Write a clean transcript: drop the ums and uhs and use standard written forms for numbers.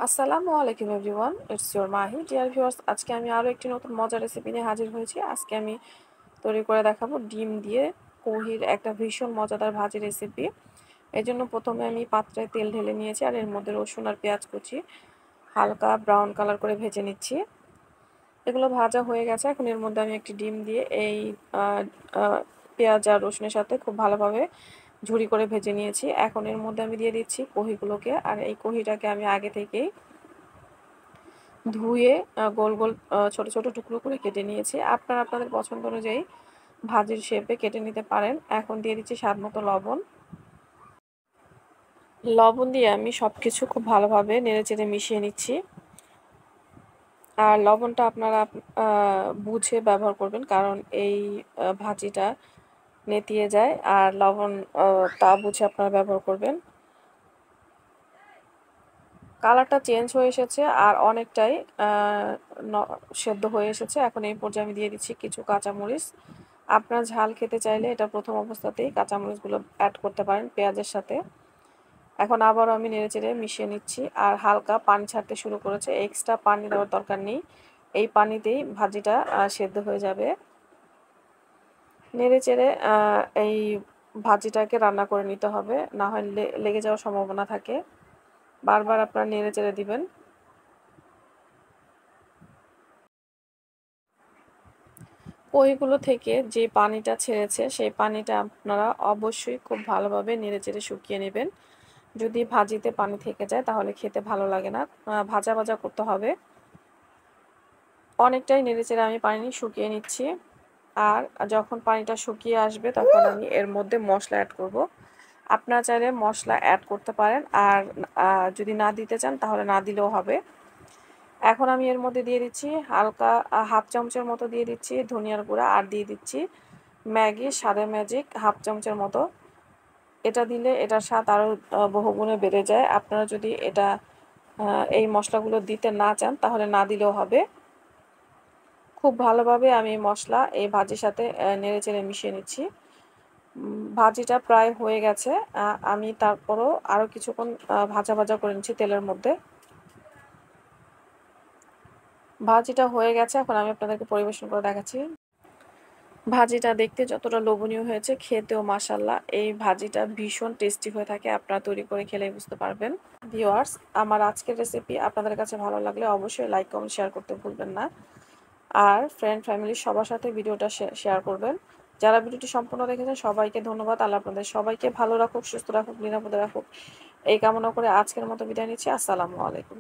আসসালামু আলাইকুম everyone, it's your Mahi. Dear viewers, আজকে আমি আরও একটি নতুন মজার রেসিপি নিয়ে হাজির হয়েছি। আজকে আমি তৈরি করে দেখাবো ডিম দিয়ে কোহির একটা ভীষণ মজাদার ভাজি রেসিপি। এই জন্য প্রথমে আমি পাত্রে তেল ঢেলে নিয়েছি আর এর মধ্যে রসুন আর পেঁয়াজ কুচি হালকা ব্রাউন কালার করে ভেজে নিচ্ছি। এগুলো ভাজা হয়ে গেছে। এখন এর মধ্যে আমি একটি ডিম দিয়ে এই পেঁয়াজ আর রসুনের সাথে খুব ভালোভাবে ঝুরি করে ভেজে নিয়েছি। এখন এর মধ্যে আমি দিয়ে দিচ্ছি কোহিগুলোকে, আর এই কোহিটাকে আমি আগে থেকেই ধুয়ে গোল গোল ছোট ছোট টুকরো করে কেটে নিয়েছি। আপনারা আপনাদের পছন্দ অনুযায়ী ভাজির শেপে কেটে নিতে পারেন। এখন দিয়ে দিচ্ছি স্বাদ মতো লবণ। লবণ দিয়ে আমি সব কিছু খুব ভালোভাবে নেড়েচেড়ে মিশিয়ে নিচ্ছি। আর লবণটা আপনারা বুঝে ব্যবহার করবেন, কারণ এই ভাজিটা নেতিয়ে যায়, আর লবণ তা বুঝে আপনারা ব্যবহার করবেন। কালারটা চেঞ্জ হয়ে এসেছে আর অনেকটাই সেদ্ধ হয়ে এসেছে। এখন এই পর্যায়ে আমি দিয়ে দিচ্ছি কিছু কাঁচামরিচ। আপনারা ঝাল খেতে চাইলে এটা প্রথম অবস্থাতেই কাঁচামরিচগুলো অ্যাড করতে পারেন পেঁয়াজের সাথে। এখন আবারও আমি নেড়েচেড়ে মিশিয়ে নিচ্ছি আর হালকা পানি ছাড়তে শুরু করেছে। এক্সট্রা পানি দেওয়ার দরকার নেই, এই পানিতেই ভাজিটা সেদ্ধ হয়ে যাবে। নেড়েচেড়ে এই ভাজিটাকে রান্না করে নিতে হবে, না হয় লেগে যাওয়ার সম্ভাবনা থাকে। বারবার আপনারা নেড়েচেড়ে দিবেন। ওইগুলো থেকে যে পানিটা ছেড়েছে সেই পানিটা আপনারা অবশ্যই খুব ভালোভাবে নেড়েচেড়ে শুকিয়ে নেবেন। যদি ভাজিতে পানি থেকে যায় তাহলে খেতে ভালো লাগে না। ভাজা ভাজা করতে হবে। অনেকটাই নেড়েচেড়ে আমি পানি শুকিয়ে নিচ্ছি। আর যখন পানিটা শুকিয়ে আসবে তখন আমি এর মধ্যে মশলা অ্যাড করব। আপনারা চাইলে মশলা অ্যাড করতে পারেন, আর যদি না দিতে চান তাহলে না দিলেও হবে। এখন আমি এর মধ্যে দিয়ে দিচ্ছি হালকা হাফ চামচের মতো দিয়ে দিচ্ছি ধনিয়ার গুঁড়া, আর দিয়ে দিচ্ছি ম্যাগি স্বাদের ম্যাজিক হাফ চামচের মতো। এটা দিলে এটার স্বাদ আরও বহুগুণে বেড়ে যায়। আপনারা যদি এই মশলাগুলো দিতে না চান তাহলে না দিলেও হবে। খুব ভালোভাবে আমি মশলা এই ভাজির সাথে নেড়েচেড়ে মিশিয়ে নিচ্ছি। ভাজিটা প্রায় হয়ে গেছে। আমি তারপরও আরও কিছুক্ষণ ভাজা ভাজা করে নিচ্ছি তেলের মধ্যে। ভাজিটা হয়ে গেছে, এখন আমি আপনাদেরকে পরিবেশন করে দেখাচ্ছি। ভাজিটা দেখতে যতটা লোভনীয় হয়েছে, খেতেও মাশাআল্লাহ এই ভাজিটা ভীষণ টেস্টি হয়ে থাকে। আপনারা তৈরি করে খেলেই বুঝতে পারবেন। ভিউয়ার্স, আমার আজকের রেসিপি আপনাদের কাছে ভালো লাগলে অবশ্যই লাইক কমেন্ট শেয়ার করতে ভুলবেন না। আর ফ্রেন্ড ফ্যামিলি সবার সাথে ভিডিওটা শেয়ার করবেন। যারা ভিডিওটি সম্পূর্ণ দেখেছেন সবাইকে ধন্যবাদ। আল্লাহ আপনাদের সবাইকে ভালো রাখুক, সুস্থ রাখুক, নিরাপদে রাখুক এই কামনা করে আজকের মতো বিদায় নিচ্ছি। আসসালামু আলাইকুম।